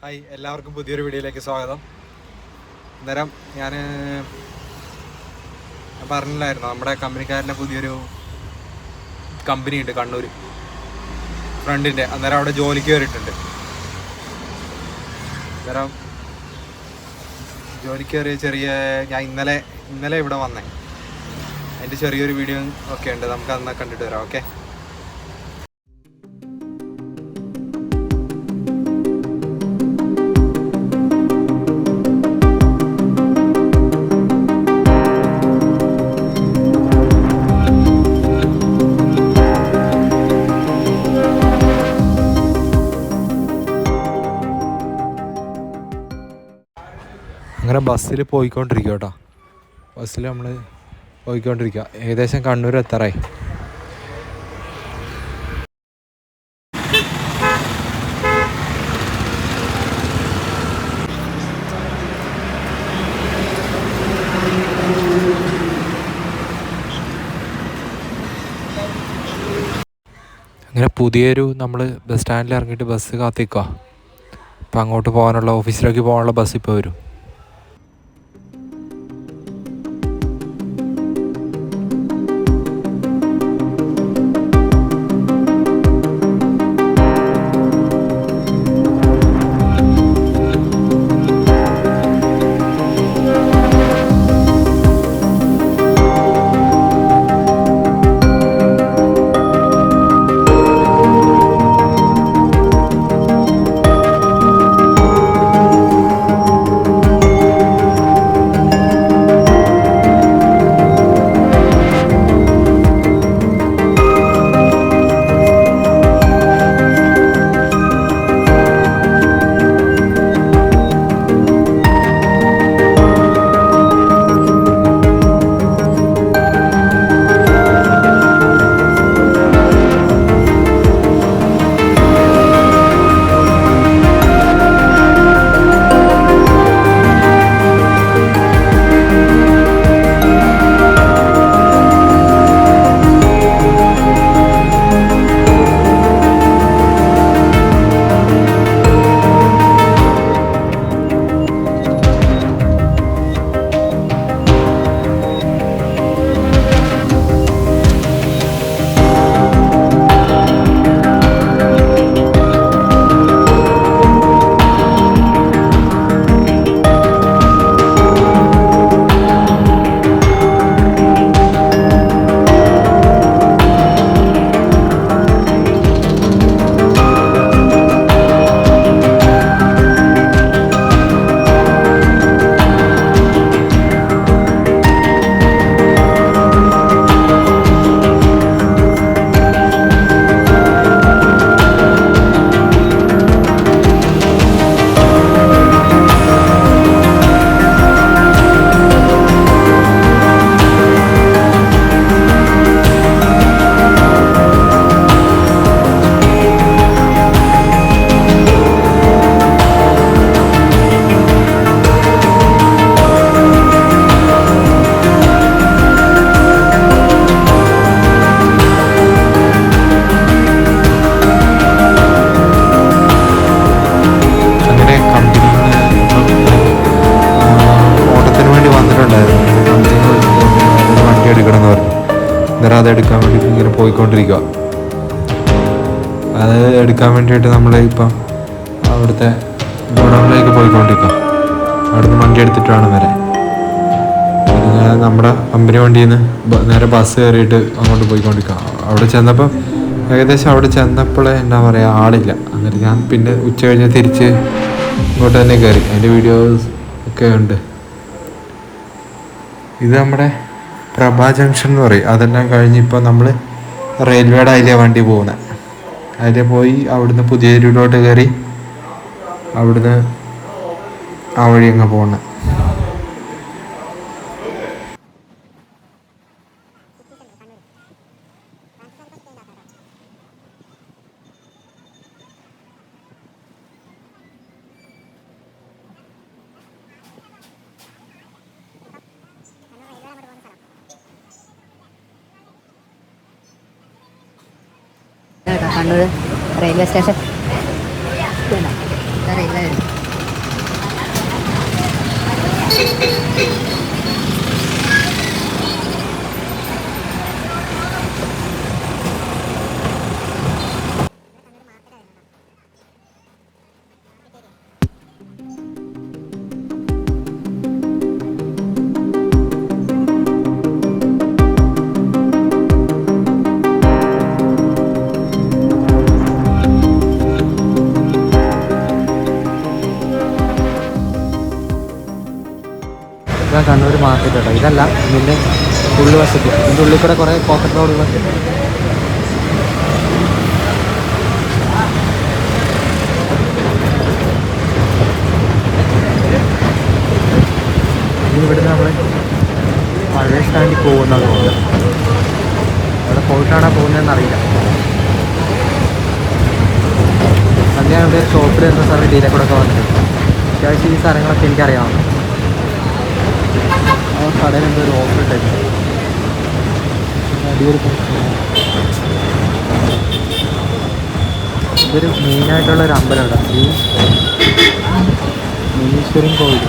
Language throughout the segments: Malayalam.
ഹായ്, എല്ലാവർക്കും പുതിയൊരു വീഡിയോയിലേക്ക് സ്വാഗതം. അന്നേരം ഞാൻ പറഞ്ഞില്ലായിരുന്നു, നമ്മുടെ കമ്പനിക്കാരൻ്റെ പുതിയൊരു കമ്പനി ഉണ്ട് കണ്ണൂർ ഫ്രണ്ടിൻ്റെ. അന്നേരം അവിടെ ജോലിക്ക് കയറിയിട്ടുണ്ട്. അന്നേരം ജോലിക്ക് കയറിയ ഞാൻ ഇന്നലെ ഇവിടെ വന്നേ. അതിൻ്റെ ചെറിയൊരു വീഡിയോ ഒക്കെ ഉണ്ട്, നമുക്ക് അന്ന് കണ്ടിട്ട് വരാം. ഓക്കെ. അങ്ങനെ ബസ്സിൽ പോയിക്കൊണ്ടിരിക്കുക കേട്ടോ. ബസ്സിൽ നമ്മൾ പോയിക്കൊണ്ടിരിക്കുക. ഏകദേശം കണ്ണൂർ എത്താറായി. അങ്ങനെ പുതിയൊരു നമ്മൾ ബസ് സ്റ്റാൻഡിൽ ഇറങ്ങിയിട്ട് ബസ് കാത്തിക്കുക. അപ്പോൾ അങ്ങോട്ട് പോകാനുള്ള, ഓഫീസിലേക്ക് പോകാനുള്ള ബസ് ഇപ്പോൾ വരും. അതെടുക്കാൻ വേണ്ടി ഇങ്ങനെ പോയിക്കൊണ്ടിരിക്കുക. അത് എടുക്കാൻ വേണ്ടിയിട്ട് നമ്മൾ ഇപ്പം അവിടുത്തെ ഗോഡൗണിലേക്ക് പോയിക്കൊണ്ടിരിക്കുക. അവിടുന്ന് വണ്ടി എടുത്തിട്ട് വേണം വരെ. നമ്മുടെ കമ്പനി വണ്ടിയിൽ നിന്ന് നേരെ ബസ് കയറിയിട്ട് അങ്ങോട്ട് പോയിക്കൊണ്ടിരിക്കുക. അവിടെ ചെന്നപ്പോൾ ഏകദേശം അവിടെ ചെന്നപ്പോൾ എന്താ പറയുക, ആളില്ല. എന്നിട്ട് ഞാൻ പിന്നെ ഉച്ച കഴിഞ്ഞ് തിരിച്ച് ഇങ്ങോട്ട് തന്നെ കയറി. അതിൻ്റെ വീഡിയോസ് ഒക്കെ ഉണ്ട്. ഇത് നമ്മുടെ പ്രഭാ ജംഗ്ഷൻ എന്ന് പറയും. അതെല്ലാം കഴിഞ്ഞ് ഇപ്പോൾ നമ്മൾ റെയിൽവേയുടെ അതിലെ വണ്ടി പോകുന്നത്. അതിൽ പോയി അവിടുന്ന് പുതിയ റൂട്ടിലോട്ട് കയറി അവിടുന്ന് ആ വഴി അങ്ങ് പോകുന്നത്. Kannur railway station. Kannur market കേട്ടോ. ഇതല്ല, ഇതിൻ്റെ ഉള്ളു വശത്ത്, ഇതിൻ്റെ ഉള്ളിൽ കൂടെ കുറേ പോക്കറ്റ് റോഡുകൾ. ഇനി ഇവിടുന്ന് നമ്മൾ പഴയ സ്റ്റാൻഡിൽ പോകുന്നത് കൊണ്ട് അവിടെ പോയിട്ടാണോ പോകുന്നതെന്ന് അറിയില്ല. അന്ന് ഞാൻ ഇവിടെ ഷോപ്പിൽ എന്ന സ്ഥലം ഡീലെ കൂടെ ഒക്കെ വന്നിട്ടുണ്ട്. അത്യാവശ്യം ഈ സ്ഥലങ്ങളൊക്കെ എനിക്കറിയാവുന്നു. ആ കടയിൽ എന്തോ ഒരു ഓഫർ ഇട്ടായിരുന്നു. അടിപൊളി ഇതൊരു മെയിനായിട്ടുള്ളൊരു അമ്പലമുണ്ട്, ഈ മുനീശ്വരൻ കോവിൽ.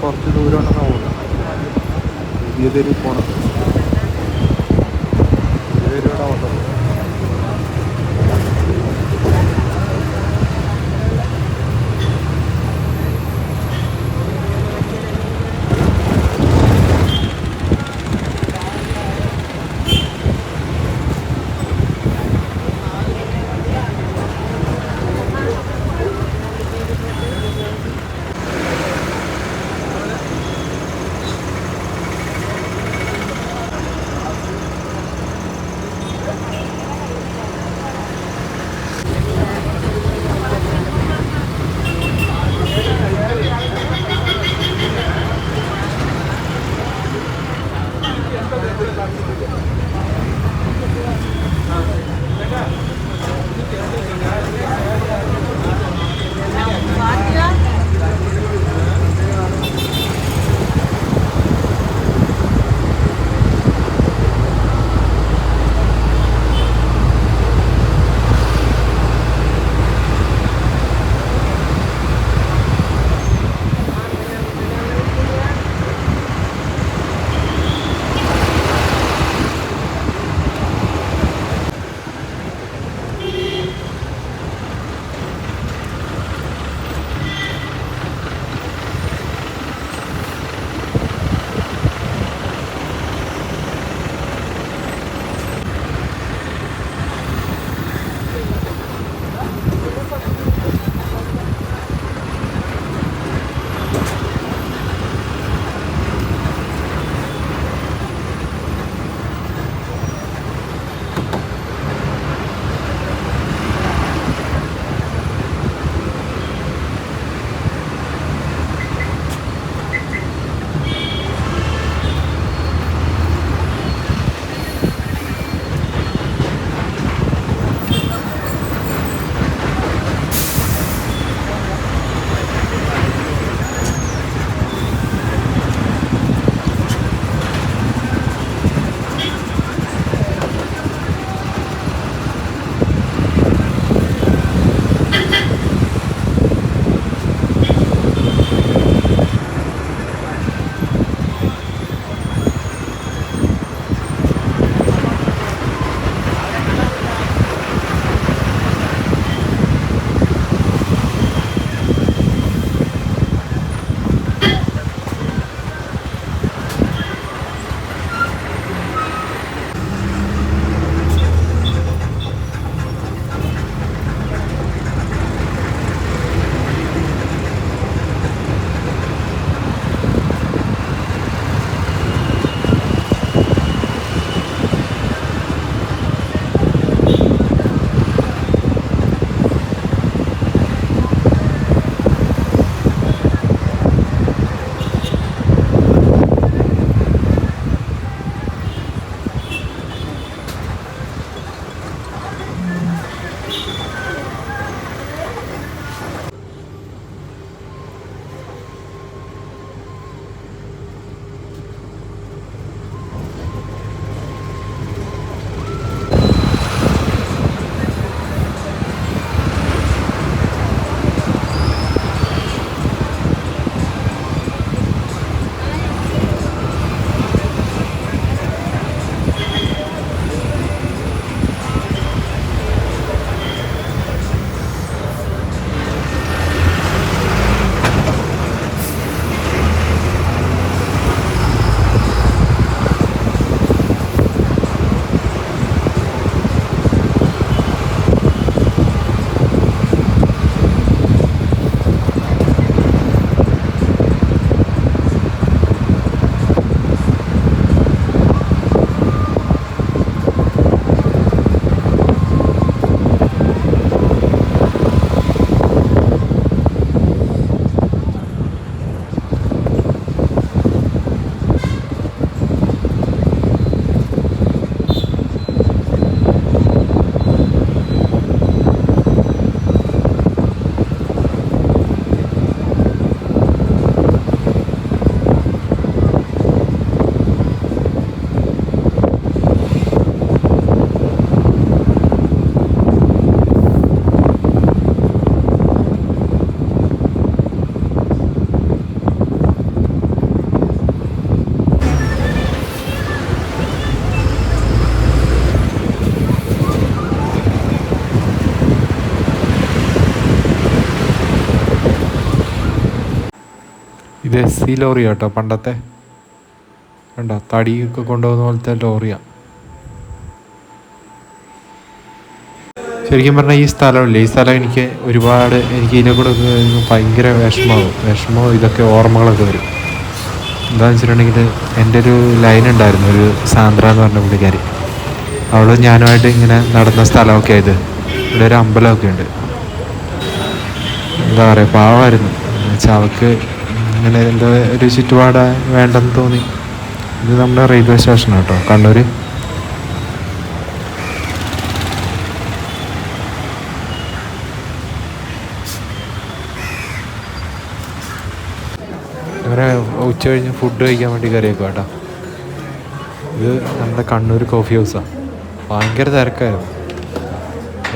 കുറച്ച് ദൂരം ഉണ്ടെന്നാണ് പോകുന്നത്. പുതിയ തെരുവ് പോകണം. പുതിയ തെരുവിടെ വന്നത് ഇത് SC ലോറി കേട്ടോ, പണ്ടത്തെ കണ്ടോ തടിയൊക്കെ കൊണ്ടുപോകുന്ന പോലത്തെ ലോറിയാണ്. ശരിക്കും പറഞ്ഞാൽ ഈ സ്ഥലമില്ലേ, ഈ സ്ഥലം എനിക്ക് ഇതിനെ കൂടെ ഭയങ്കര വിഷമവും ഇതൊക്കെ ഓർമ്മകളൊക്കെ വരും. എന്താണെന്ന് വെച്ചിട്ടുണ്ടെങ്കിൽ എൻ്റെ ഒരു ലൈൻ ഉണ്ടായിരുന്നു, ഒരു സാന്ദ്ര എന്ന് പറഞ്ഞ പുള്ളിക്കാരി. അവൾ ഞാനുമായിട്ട് ഇങ്ങനെ നടന്ന സ്ഥലമൊക്കെ ആയത്. ഇവിടെ ഒരു അമ്പലമൊക്കെ ഉണ്ട്. എന്താ പറയുക, പാവമായിരുന്നു. എന്നുവെച്ചാൽ അവൾക്ക് ഇങ്ങനെ എന്തോ ഒരു ചുറ്റുപാട് വേണ്ടെന്ന് തോന്നി. ഇത് നമ്മുടെ റെയിൽവേ സ്റ്റേഷൻ കേട്ടോ, കണ്ണൂർ. അങ്ങനെ ഉച്ച കഴിഞ്ഞ് ഫുഡ് കഴിക്കാൻ വേണ്ടി കയറിയേക്കും കേട്ടോ. ഇത് നമ്മുടെ കണ്ണൂർ കോഫി ഹൗസാണ്. ഭയങ്കര തിരക്കായിരുന്നു.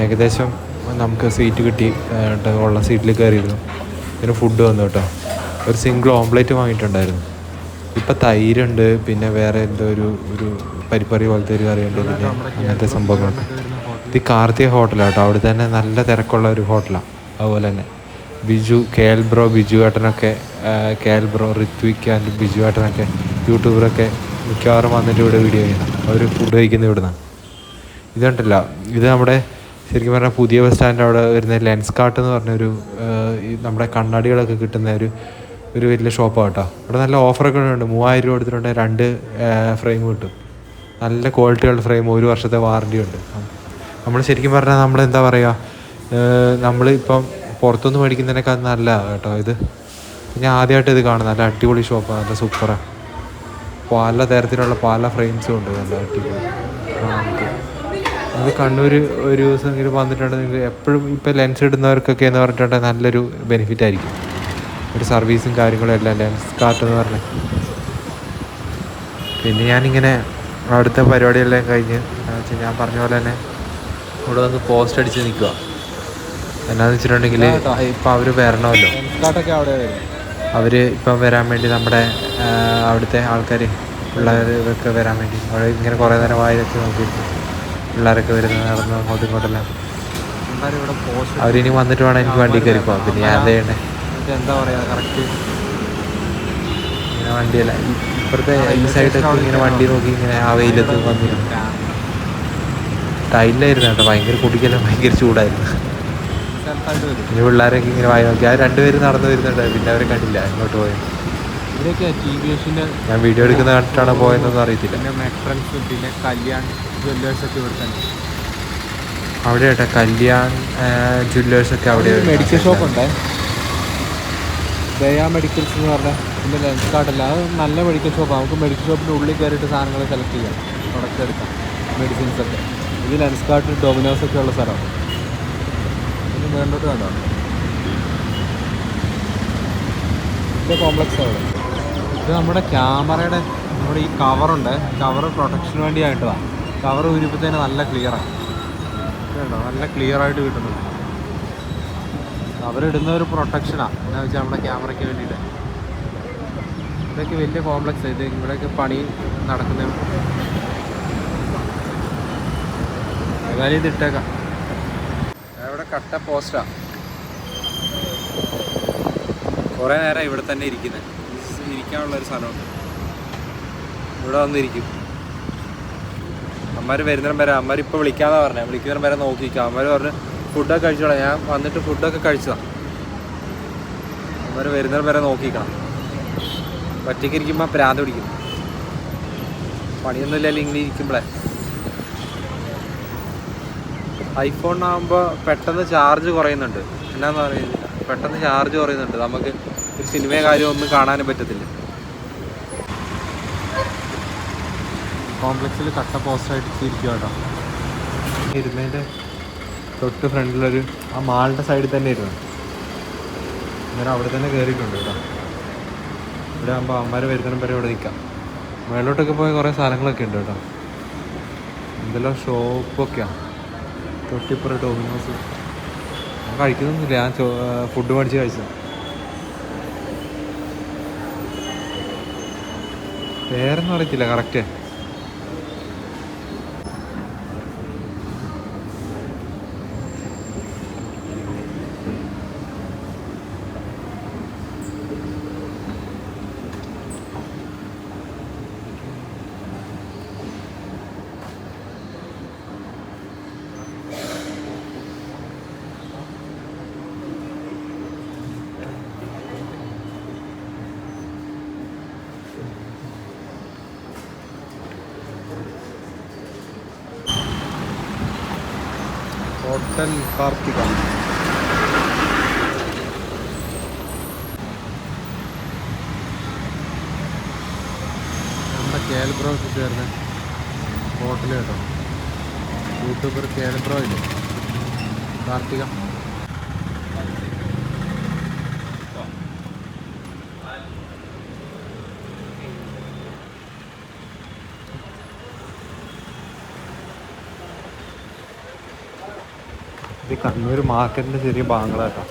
ഏകദേശം നമുക്ക് സീറ്റ് കിട്ടി, ഉള്ള സീറ്റിൽ കയറിയിരുന്നു. ഇതിന് ഫുഡ് വന്നു കേട്ടോ. ഒരു സിംഗിൾ ഓംപ്ലേറ്റ് വാങ്ങിയിട്ടുണ്ടായിരുന്നു. ഇപ്പം തൈരുണ്ട്, പിന്നെ വേറെ എന്തോ ഒരു പരിപ്പറി പോലത്തെ ഒരു കറിയുണ്ട്, പിന്നെ അങ്ങനത്തെ സംഭവങ്ങളുണ്ട്. ഇത് കാർത്തിക ഹോട്ടലാണ് കേട്ടോ. അവിടെ തന്നെ നല്ല തിരക്കുള്ള ഒരു ഹോട്ടലാണ്. അതുപോലെ തന്നെ KL ബ്രോ ബിജു ഏട്ടനൊക്കെ, KL bro Rithvik and Biju ഏട്ടനൊക്കെ യൂട്യൂബറൊക്കെ മിക്കവാറും വന്നിട്ട് ഇവിടെ വീഡിയോ ചെയ്യണം. അവർ ഫുഡ് കഴിക്കുന്നത് ഇവിടുന്ന്. ഇതുണ്ടല്ലോ, ഇത് നമ്മുടെ ശരിക്കും പറഞ്ഞാൽ പുതിയ ബസ് സ്റ്റാൻഡ് അവിടെ വരുന്ന ലെൻസ് കാർട്ട് എന്ന് പറഞ്ഞൊരു നമ്മുടെ കണ്ണാടികളൊക്കെ കിട്ടുന്ന ഒരു വലിയ ഷോപ്പാണ് കേട്ടോ. അവിടെ നല്ല ഓഫറൊക്കെ ഉണ്ട്. 3000 രൂപ എടുത്തിട്ടുണ്ടെങ്കിൽ 2 ഫ്രെയിം കിട്ടും. നല്ല ക്വാളിറ്റിയുള്ള ഫ്രെയിം, 1 വർഷത്തെ വാറണ്ടി ഉണ്ട്. നമ്മൾ ശരിക്കും പറഞ്ഞാൽ നമ്മളെന്താ പറയുക, നമ്മളിപ്പം പുറത്തുനിന്ന് മേടിക്കുന്നതിനേക്കാൾ നല്ല കേട്ടോ ഇത്. ഞാൻ ആദ്യമായിട്ട് ഇത് കാണുന്നത്. നല്ല അടിപൊളി ഷോപ്പാണ്, നല്ല സൂപ്പറാണ്. പല തരത്തിലുള്ള പല ഫ്രെയിംസും ഉണ്ട്, നല്ല അടിപൊളി. അത് കണ്ണൂർ ഒരു ദിവസം ഇങ്ങനെ വന്നിട്ടുണ്ടെങ്കിൽ നിങ്ങൾക്ക് എപ്പോഴും ഇപ്പോൾ ലെൻസ് ഇടുന്നവർക്കൊക്കെ എന്ന് പറഞ്ഞിട്ടുണ്ടെങ്കിൽ നല്ലൊരു ബെനിഫിറ്റ് ആയിരിക്കും. ഒരു സർവീസും കാര്യങ്ങളും എല്ലാം ലെൻസ് കാർട്ട് എന്ന് പറഞ്ഞ്. പിന്നെ ഞാനിങ്ങനെ അവിടുത്തെ പരിപാടിയെല്ലാം കഴിഞ്ഞ് ഞാൻ പറഞ്ഞ പോലെ തന്നെ ഇവിടെ വന്ന് പോസ്റ്റ് അടിച്ച് നിൽക്കുക. എന്നാന്ന് വെച്ചിട്ടുണ്ടെങ്കിൽ ഇപ്പം അവർ വരണമല്ലോ, അവർ ഇപ്പം വരാൻ വേണ്ടി നമ്മുടെ അവിടുത്തെ ആൾക്കാർ പിള്ളേരൊക്കെ വരാൻ വേണ്ടി അവിടെ ഇങ്ങനെ കുറേ നേരം വായിലൊക്കെ നോക്കിയിട്ട് പിള്ളേരൊക്കെ വരുന്നത് നടന്ന് അങ്ങോട്ടും ഇങ്ങോട്ടെല്ലാം. അവരിനി വന്നിട്ട് വേണം എനിക്ക് വണ്ടി കയറി പോകാം. പിന്നെ ഞാൻ എന്താ ചെയ്യണ്ടേ, എന്താ പറയുക കറക്റ്റ് ഇങ്ങനെ വണ്ടിയല്ല ഇപ്പുറത്തെ ഈ സൈഡൊക്കെ ഇങ്ങനെ വണ്ടി നോക്കി ഇങ്ങനെ ആ വെയിലത്ത് വന്നിരുന്നു. ടൈലായിരുന്നു കേട്ടോ, ഭയങ്കര കുടിക്കെല്ലാം ഭയങ്കര ചൂടായിരുന്നു. ഇനി പിള്ളേരൊക്കെ ഇങ്ങനെ വായി നോക്കി. 2 പേര് നടന്നു വരുന്നുണ്ട്, പിന്നെ അവരെ കണ്ടില്ല ഇങ്ങോട്ട് പോയത്. ഞാൻ വീഡിയോ എടുക്കുന്ന കണ്ടിട്ടാണ് പോയതെന്നൊന്നും അറിയത്തില്ല. പിന്നെ കല്യാൺ ജ്വല്ലേഴ്സൊക്കെ ഇവിടെ തന്നെ അവിടെ കേട്ടോ, കല്യാൺ ജ്വല്ലേഴ്സൊക്കെ അവിടെ. മെഡിക്കൽ ഷോപ്പുണ്ട്, ദയാ മെഡിക്കൽസ് എന്ന് പറഞ്ഞാൽ. പിന്നെ ലെൻസ് കാർഡല്ല, അത് നല്ല മെഡിക്കൽ ഷോപ്പാണ്. നമുക്ക് മെഡിക്കൽ ഷോപ്പിൻ്റെ ഉള്ളിൽ കയറിയിട്ട് സാധനങ്ങൾ സെലക്ട് ചെയ്യാം, പ്രൊഡക്റ്റ് എടുക്കാം, മെഡിസിൻസൊക്കെ. ഇത് ലെൻസ് കാർഡ് ഡൊമിനോസൊക്കെ ഉള്ള സ്ഥലമാണ്. പിന്നെ വേണ്ടോട്ട് വേണ്ട ഇത് കോംപ്ലക്സ് അവിടെ. ഇത് നമ്മുടെ ക്യാമറയുടെ നമ്മുടെ ഈ കവറുണ്ട്, കവർ പ്രൊട്ടക്ഷന് വേണ്ടിയായിട്ടതാണ്. കവർ ഊരിപ്പത്തേന് നല്ല ക്ലിയറാണ് കേട്ടോ, നല്ല ക്ലിയറായിട്ട് കിട്ടുന്നുണ്ട്. അവരിടുന്ന ഒരു പ്രൊട്ടക്ഷനാണ്, എന്താ വെച്ചാൽ നമ്മുടെ ക്യാമറയ്ക്ക് വേണ്ടിയിട്ട്. ഇതൊക്കെ വലിയ കോംപ്ലക്സ്. ഇത് ഇവിടെയൊക്കെ പണി നടക്കുന്ന ഏതായാലും ഇത് ഇട്ടേക്കാം. ഇവിടെ കട്ട പോസ്റ്റാണ്. കുറേ നേരം ഇവിടെ തന്നെ ഇരിക്കുന്നത്. ഇരിക്കാനുള്ളൊരു സ്ഥലമുണ്ട്, ഇവിടെ വന്നിരിക്കും. അമ്മമാർ വരുന്നേരം വരെ, അമ്മമാർ ഇപ്പോൾ വിളിക്കാമെന്നാണ് പറഞ്ഞത്. വിളിക്കുന്നേരം വരെ നോക്കിക്കാം. അമ്മമാർ പറഞ്ഞ് ഫുഡൊക്കെ കഴിച്ചോളാം. ഞാൻ വന്നിട്ട് ഫുഡൊക്കെ കഴിച്ചതാണ്. അമ്മമാർ വരുന്നേരം വരെ നോക്കിക്കണം. ഒറ്റയ്ക്ക് ഇരിക്കുമ്പോൾ പ്രാന്ത് പിടിക്കും. പണിയൊന്നുമില്ലല്ലോ ഇങ്ങനെ ഇരിക്കുമ്പോഴേ. ഐഫോണിനാകുമ്പോൾ പെട്ടെന്ന് ചാർജ് കുറയുന്നുണ്ട്. എന്നാന്ന് പറയുന്നത്, പെട്ടെന്ന് ചാർജ് കുറയുന്നുണ്ട്. നമുക്ക് ഒരു സിനിമയോ കാര്യമോ ഒന്നും കാണാനും പറ്റത്തില്ല. കോംപ്ലക്സിൽ കട്ട പോസ്റ്റായിട്ട് ഇരിക്കുക കേട്ടോ. ഇരുന്നതിൻ്റെ തൊട്ട് ഫ്രണ്ടിലൊരു ആ മാളിൻ്റെ സൈഡിൽ തന്നെ ഇരുന്നു. അന്നേരം അവിടെ തന്നെ കയറിയിട്ടുണ്ട് കേട്ടോ. ഇവിടെ ആകുമ്പോൾ അമ്മമാർ വരുന്നതിനും വരെ ഇവിടെ നിൽക്കാം. മേലോട്ടൊക്കെ പോയ കുറേ സ്ഥലങ്ങളൊക്കെ ഉണ്ട് കേട്ടോ. എന്തെല്ലാം ഷോപ്പൊക്കെയാണ്. തൊട്ടിപ്പുറം ഡൊമിനോസ്. ഞാൻ കഴിക്കുന്നൊന്നുമില്ല, ഞാൻ ഫുഡ് മേടിച്ച് കഴിച്ചത്. പേരൊന്നും അറിയത്തില്ല കറക്റ്റ്. ഹോട്ടൽ കാർത്തിക. നമ്മുടെ KL ബ്രോ ചേർന്ന് ഹോട്ടൽ കേട്ടോ. യൂട്യൂബർ KL ബ്രോ ഇല്ലേ, കാർത്തിക. ഇത് കണ്ണൂർ മാർക്കറ്റിൻ്റെ ചെറിയ ഭാഗങ്ങളാട്ടോ.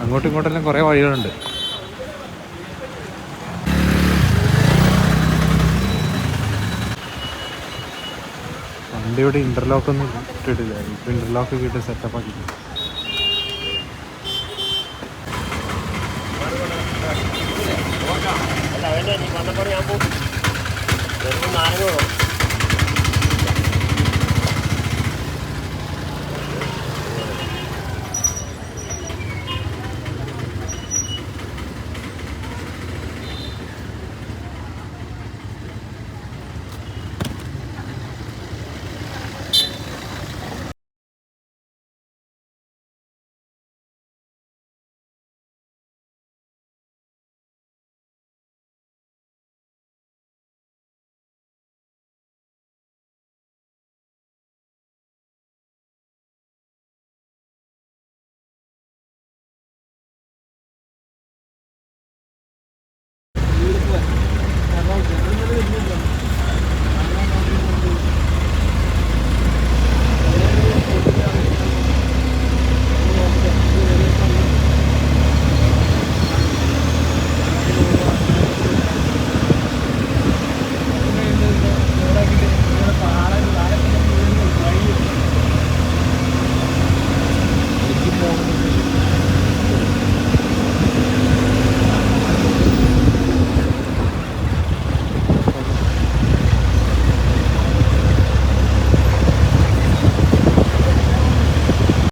അങ്ങോട്ടും ഇങ്ങോട്ടെല്ലാം കുറേ വഴികളുണ്ട്. പണ്ട് ഇവിടെ ഇൻ്റർലോക്ക് ഒന്നും ഇട്ടിട്ടില്ല, ഇപ്പോൾ ഇൻ്റർലോക്ക് കിട്ടി സെറ്റപ്പ് ആക്കി. അല്ല വേണ്ട, നീ 12 മണിയാകുമ്പോൾ നാരങ്ങ വേണം.